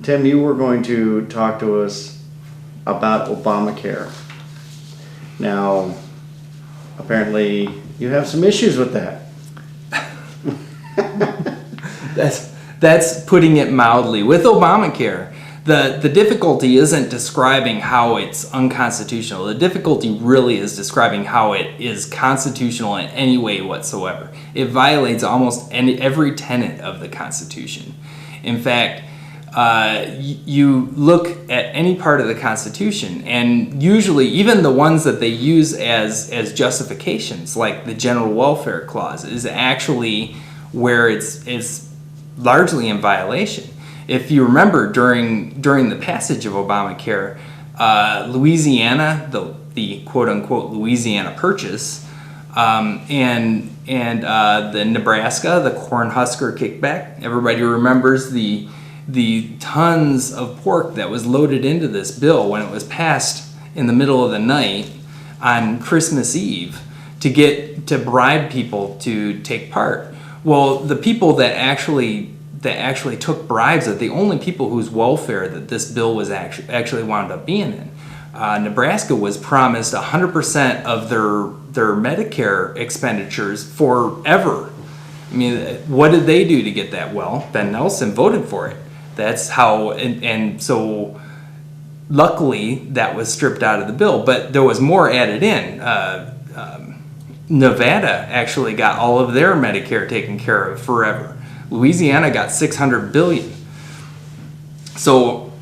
Tim, you were going to talk to us about Obamacare. Now, apparently, you have some issues with that. That's putting it mildly. With Obamacare, the difficulty isn't describing how it's unconstitutional. The difficulty really is describing how it is constitutional in any way whatsoever. It violates almost every tenet of the Constitution. In fact, you look at any part of the Constitution, and usually even the ones that they use as justifications, like the General Welfare Clause, is actually where it's largely in violation. If you remember, during the passage of Obamacare, Louisiana, the quote-unquote Louisiana Purchase, and the Nebraska, the Cornhusker kickback, everybody remembers the tons of pork that was loaded into this bill when it was passed in the middle of the night on Christmas Eve to bribe people to take part. Well, the people that actually took bribes are the only people whose welfare that this bill was actually wound up being in. Nebraska was promised 100% of their Medicare expenditures forever. I mean, what did they do to get that? Well, Ben Nelson voted for it. That's how, and so luckily that was stripped out of the bill, but there was more added in. Nevada actually got all of their Medicare taken care of forever. Louisiana got $600 billion. So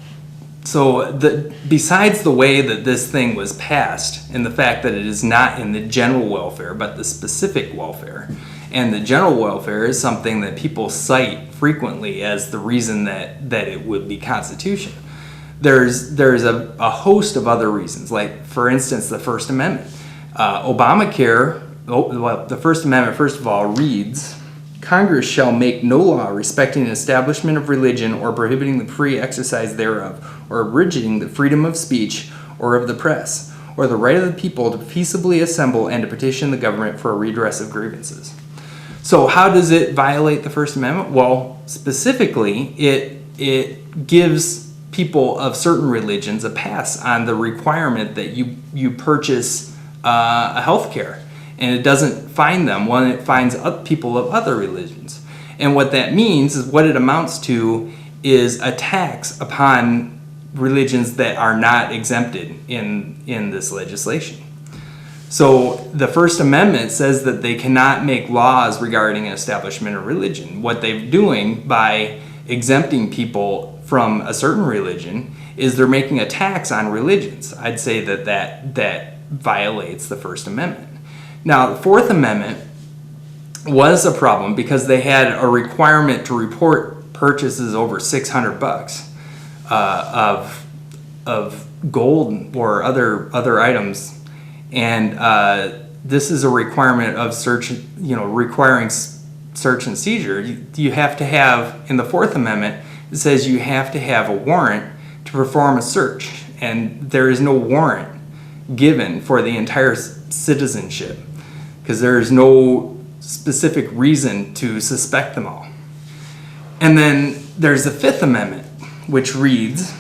besides the way that this thing was passed and the fact that it is not in the general welfare but the specific welfare, and the general welfare is something that people cite frequently as the reason that it would be constitutional. There's a host of other reasons, like for instance the First Amendment. The First Amendment, first of all, reads, Congress shall make no law respecting an establishment of religion or prohibiting the free exercise thereof, or abridging the freedom of speech or of the press, or the right of the people to peaceably assemble and to petition the government for a redress of grievances. So how does it violate the First Amendment? Well, specifically, it gives people of certain religions a pass on the requirement that you purchase a health care. And it doesn't fine them when it fines people of other religions. And what that means is what it amounts to is a tax upon religions that are not exempted in this legislation. So the First Amendment says that they cannot make laws regarding an establishment of religion. What they're doing by exempting people from a certain religion is they're making a tax on religions. I'd say that violates the First Amendment. Now, the Fourth Amendment was a problem because they had a requirement to report purchases over $600 of gold or other items, and this is a requirement of requiring search and seizure. You have to have, in the Fourth Amendment, it says you have to have a warrant to perform a search, and there is no warrant given for the entire citizenship, because there is no specific reason to suspect them all. And then there's the Fifth Amendment, which reads,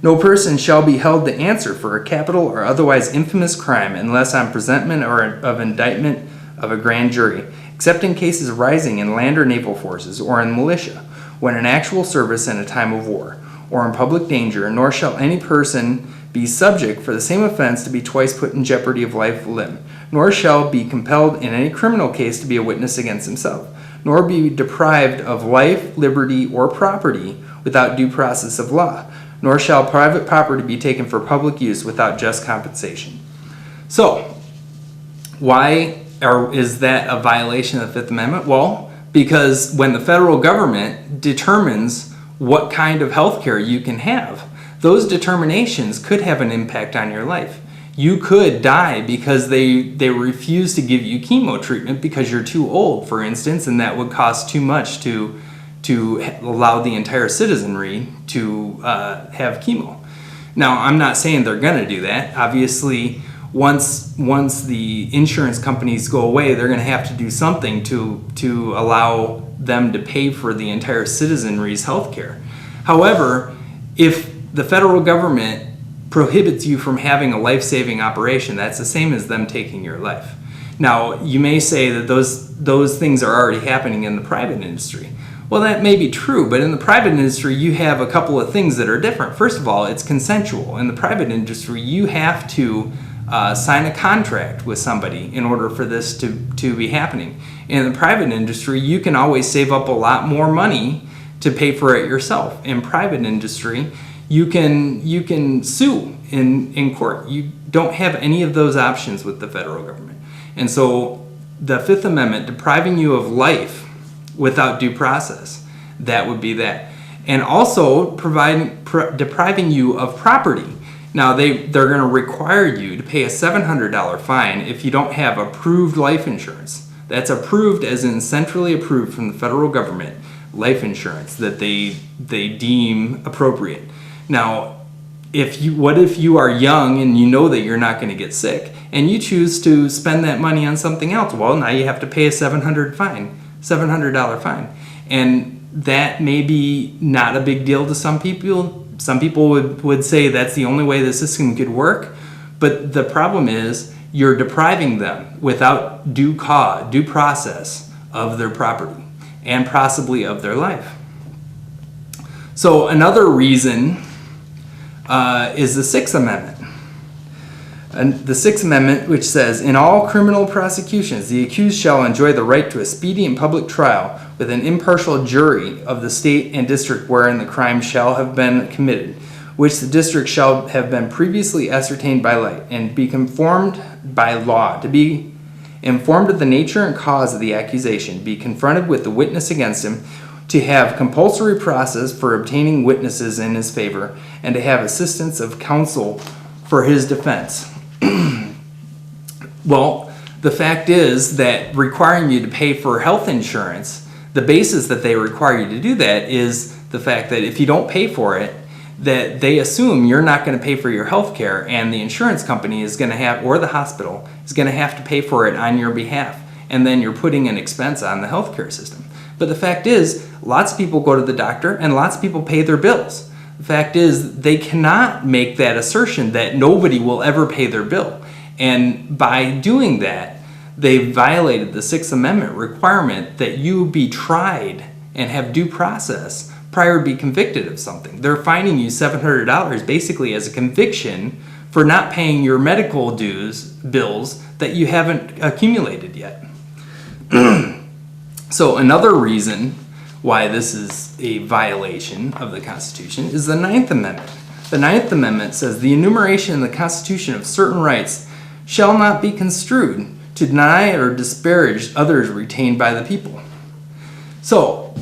no person shall be held to answer for a capital or otherwise infamous crime unless on presentment or of indictment of a grand jury, except in cases arising in land or naval forces or in militia, when in actual service in a time of war, or in public danger, nor shall any person be subject for the same offense to be twice put in jeopardy of life or limb, nor shall be compelled in any criminal case to be a witness against himself, nor be deprived of life, liberty, or property without due process of law, nor shall private property be taken for public use without just compensation. So, why is that a violation of the Fifth Amendment? Well, because when the federal government determines what kind of health care you can have, those determinations could have an impact on your life. You could die because they refuse to give you chemo treatment because you're too old, for instance, and that would cost too much to allow the entire citizenry to have chemo. Now, I'm not saying they're going to do that. Obviously, once the insurance companies go away, they're going to have to do something to allow them to pay for the entire citizenry's health care. However, if the federal government prohibits you from having a life-saving operation, that's the same as them taking your life. Now, you may say that those things are already happening in the private industry. Well, that may be true, but in the private industry, you have a couple of things that are different. First of all, it's consensual. In the private industry, you have to sign a contract with somebody in order for this to be happening. In the private industry, you can always save up a lot more money to pay for it yourself. In private industry, you can sue in court. You don't have any of those options with the federal government. And so the Fifth Amendment, depriving you of life without due process, that would be that. And also depriving you of property. Now they're going to require you to pay a $700 fine if you don't have approved life insurance. That's approved as in centrally approved from the federal government life insurance that they deem appropriate. Now, what if you are young and you know that you're not going to get sick and you choose to spend that money on something else? Well, now you have to pay a $700 fine. And that may be not a big deal to some people. Some people would say that's the only way the system could work. But the problem is you're depriving them without due process of their property and possibly of their life. So another reason is the Sixth Amendment. And the Sixth Amendment, which says, in all criminal prosecutions, the accused shall enjoy the right to a speedy and public trial with an impartial jury of the state and district wherein the crime shall have been committed, which the district shall have been previously ascertained by light, and be conformed by law, to be informed of the nature and cause of the accusation, be confronted with the witness against him, to have compulsory process for obtaining witnesses in his favor, and to have assistance of counsel for his defense. Well, the fact is that requiring you to pay for health insurance, the basis that they require you to do that is the fact that if you don't pay for it, that they assume you're not going to pay for your health care, and the insurance company is going to have, or the hospital is going to have to pay for it on your behalf, and then you're putting an expense on the healthcare system. But the fact is, lots of people go to the doctor and lots of people pay their bills. The fact is, they cannot make that assertion that nobody will ever pay their bill. And by doing that, they violated the Sixth Amendment requirement that you be tried and have due process prior to be convicted of something. They're fining you $700 basically as a conviction for not paying your medical bills that you haven't accumulated yet. So another reason why this is a violation of the Constitution is the Ninth Amendment. The Ninth Amendment says the enumeration in the Constitution of certain rights shall not be construed to deny or disparage others retained by the people. So,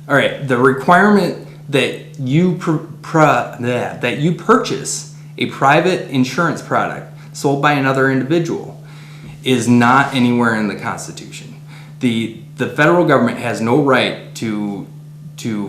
all right, the requirement that you that you purchase a private insurance product sold by another individual is not anywhere in the Constitution. The federal government has no right to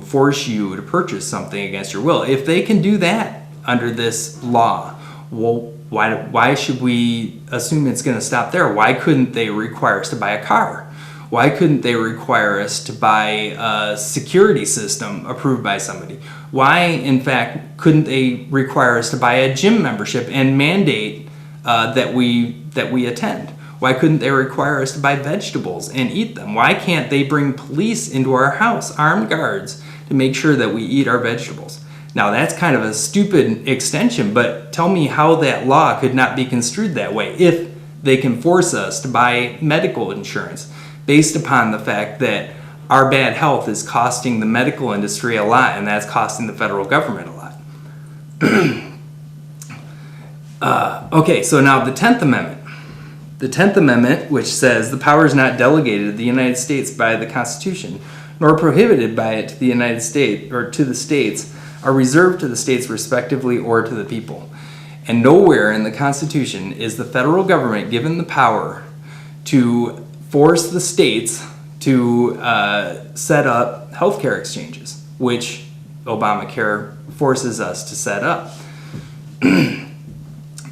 force you to purchase something against your will. If they can do that under this law, well, why should we assume it's going to stop there? Why couldn't they require us to buy a car? Why couldn't they require us to buy a security system approved by somebody? Why, in fact, couldn't they require us to buy a gym membership and mandate that we attend? Why couldn't they require us to buy vegetables and eat them? Why can't they bring police into our house, armed guards, to make sure that we eat our vegetables? Now, that's kind of a stupid extension, but tell me how that law could not be construed that way if they can force us to buy medical insurance based upon the fact that our bad health is costing the medical industry a lot, and that's costing the federal government a lot. Okay, so now the 10th Amendment. The 10th Amendment, which says the power is not delegated to the United States by the Constitution, nor prohibited by it to the United States or to the states, are reserved to the states respectively or to the people. And nowhere in the Constitution is the federal government given the power to force the states to set up healthcare exchanges, which Obamacare forces us to set up.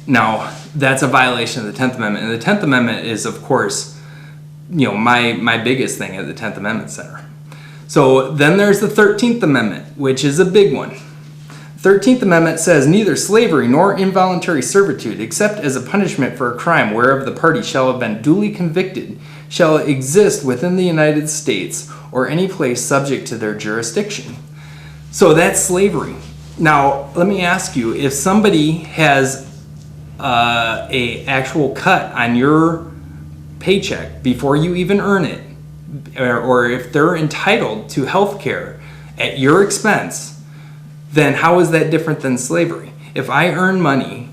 Now, that's a violation of the 10th Amendment. And the 10th Amendment is, of course, my biggest thing at the 10th Amendment Center. So then there's the 13th Amendment, which is a big one. 13th Amendment says, neither slavery nor involuntary servitude, except as a punishment for a crime whereof the party shall have been duly convicted, shall exist within the United States or any place subject to their jurisdiction. So that's slavery. Now, let me ask you, if somebody has a actual cut on your paycheck before you even earn it, or if they're entitled to health care at your expense, then how is that different than slavery? If I earn money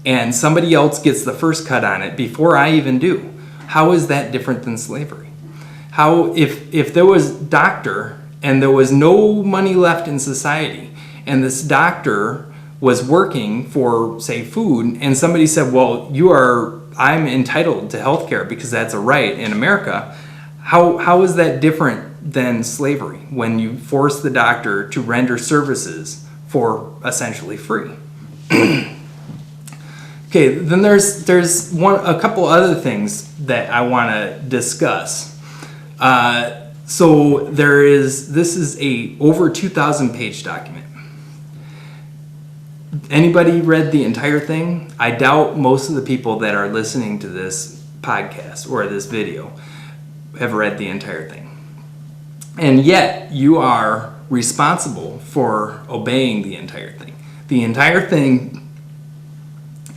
and somebody else gets the first cut on it before I even do, how is that different than slavery? How, if there was a doctor and there was no money left in society, and this doctor was working for, say, food, and somebody said, well, I'm entitled to health care because that's a right in America, how is that different than slavery when you force the doctor to render services for essentially free? Okay, then there's a couple other things that I want to discuss. So this is a over 2,000 page document. Anybody read the entire thing? I doubt most of the people that are listening to this podcast or this video have read the entire thing. And yet you are responsible for obeying the entire thing. The entire thing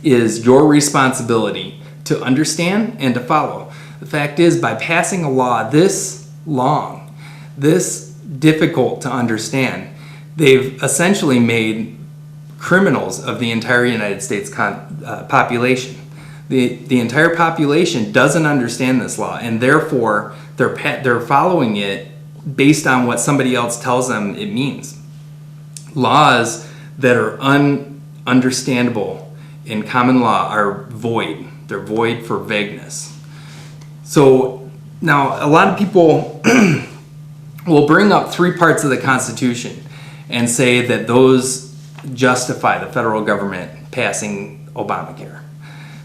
is your responsibility to understand and to follow. The fact is, by passing a law this long, this difficult to understand, they've essentially made criminals of the entire United States population. The entire population doesn't understand this law, and therefore they're following it based on what somebody else tells them it means. Laws that are ununderstandable in common law are void. They're void for vagueness. So now a lot of people will bring up three parts of the Constitution and say that those justify the federal government passing Obamacare.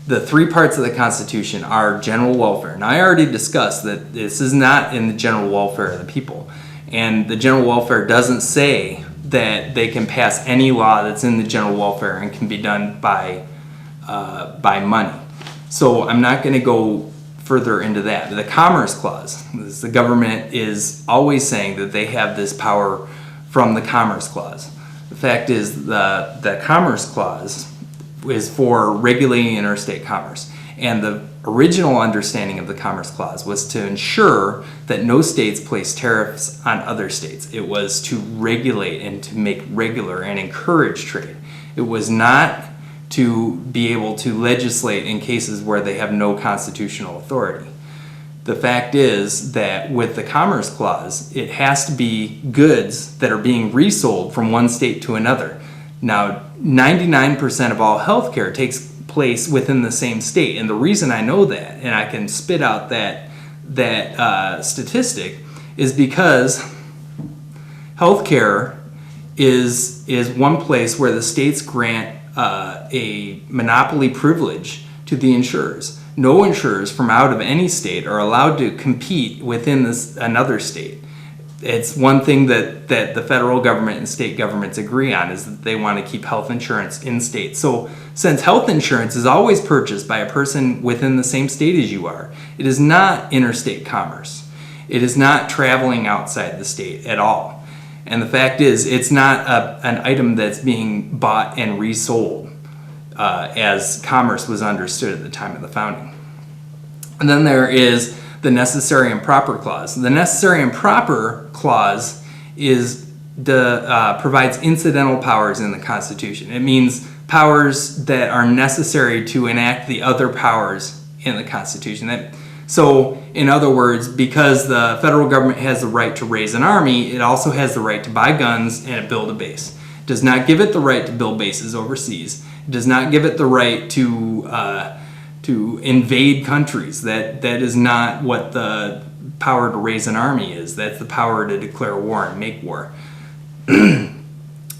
The three parts of the Constitution are general welfare. Now, I already discussed that this is not in the general welfare of the people. And the general welfare doesn't say that they can pass any law that's in the general welfare and can be done by money. So I'm not going to go further into that. The Commerce Clause. The government is always saying that they have this power from the Commerce Clause. The fact is the Commerce Clause is for regulating interstate commerce. And the original understanding of the Commerce Clause was to ensure that no states place tariffs on other states. It was to regulate and to make regular and encourage trade. It was not to be able to legislate in cases where they have no constitutional authority. The fact is that with the Commerce Clause, it has to be goods that are being resold from one state to another. Now, 99% of all healthcare takes place within the same state, and the reason I know that, and I can spit out that statistic, is because healthcare is one place where the states grant a monopoly privilege to the insurers. No insurers from out of any state are allowed to compete within another state. It's one thing that the federal government and state governments agree on, is that they want to keep health insurance in state. So since health insurance is always purchased by a person within the same state as you are, it is not interstate commerce. It is not traveling outside the state at all. And the fact is, it's not an item that's being bought and resold as commerce was understood at the time of the founding. And then there is the Necessary and Proper Clause. The Necessary and Proper Clause provides incidental powers in the Constitution. It means powers that are necessary to enact the other powers in the Constitution. So, in other words, because the federal government has the right to raise an army, it also has the right to buy guns and build a base. It does not give it the right to build bases overseas. It does not give it the right to invade countries. That is not what the power to raise an army is. That's the power to declare war and make war.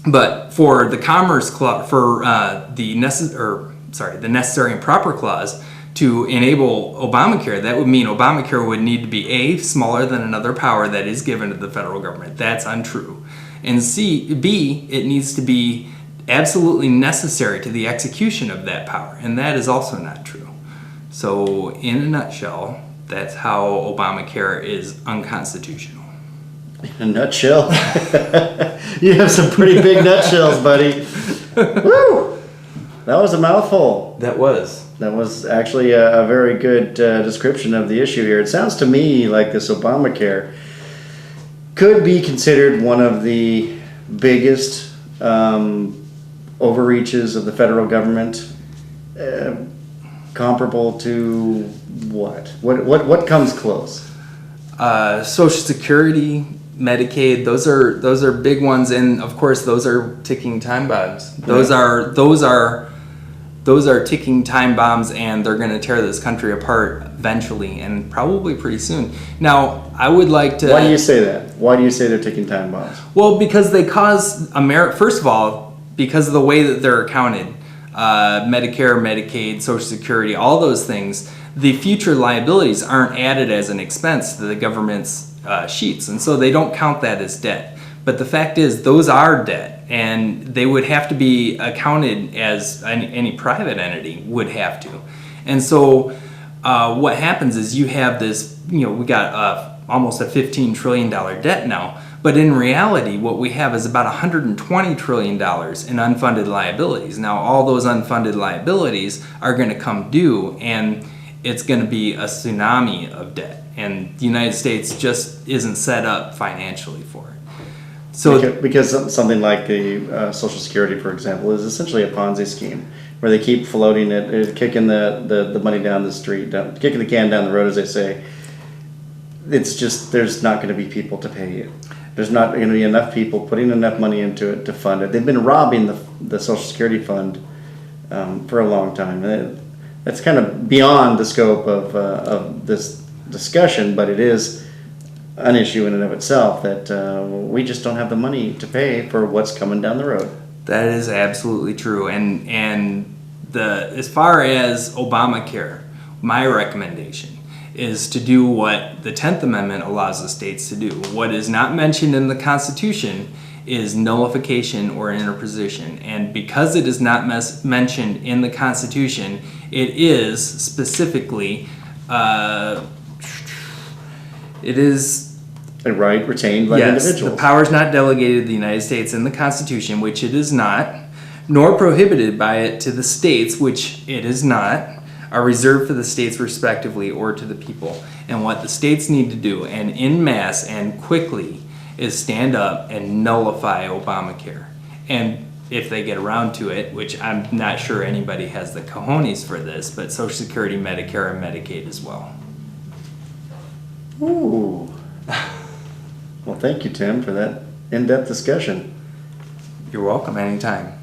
But for the Commerce Clause, for the Necessary and Proper Clause to enable Obamacare, that would mean Obamacare would need to be A, smaller than another power that is given to the federal government. That's untrue. And B, it needs to be absolutely necessary to the execution of that power. And that is also not true. So in a nutshell, that's how Obamacare is unconstitutional. In a nutshell? You have some pretty big nutshells, buddy. Woo! That was a mouthful. That was. That was actually a very good description of the issue here. It sounds to me like this Obamacare could be considered one of the biggest overreaches of the federal government, comparable to what? What comes close? Social Security, Medicaid, those are big ones, and of course those are ticking time bombs. Those are ticking time bombs, and they're going to tear this country apart eventually, and probably pretty soon. Now, I would like to. Why do you say that? Why do you say they're ticking time bombs? Well, because they cause first of all, because of the way that they're accounted, Medicare, Medicaid, Social Security, all those things, the future liabilities aren't added as an expense to the government's sheets, and so they don't count that as debt. But the fact is, those are debt, and they would have to be accounted as any private entity would have to. And so what happens is you have this, we got almost a $15 trillion debt now, but in reality, what we have is about $120 trillion in unfunded liabilities. Now, all those unfunded liabilities are going to come due, and it's going to be a tsunami of debt. And the United States just isn't set up financially for it. So, because something like the Social Security, for example, is essentially a Ponzi scheme where they keep floating it, kicking the money down the street, kicking the can down the road, as they say. It's just there's not going to be people to pay it. There's not going to be enough people putting enough money into it to fund it. They've been robbing the Social Security fund for a long time. That's kind of beyond the scope of this discussion, but it is an issue in and of itself that we just don't have the money to pay for what's coming down the road. That is absolutely true. And as far as Obamacare, my recommendation is to do what the 10th Amendment allows the states to do. What is not mentioned in the Constitution is nullification or interposition. And because it is not mentioned in the Constitution, it is specifically, it is a right retained by individuals. The power is not delegated to the United States in the Constitution, which it is not, nor prohibited by it to the states, which it is not, are reserved for the states respectively or to the people. And what the states need to do, and en masse and quickly, is stand up and nullify Obamacare. And if they get around to it, which I'm not sure anybody has the cojones for this, but Social Security, Medicare, and Medicaid as well. Ooh. Well, thank you, Tim, for that in-depth discussion. You're welcome anytime.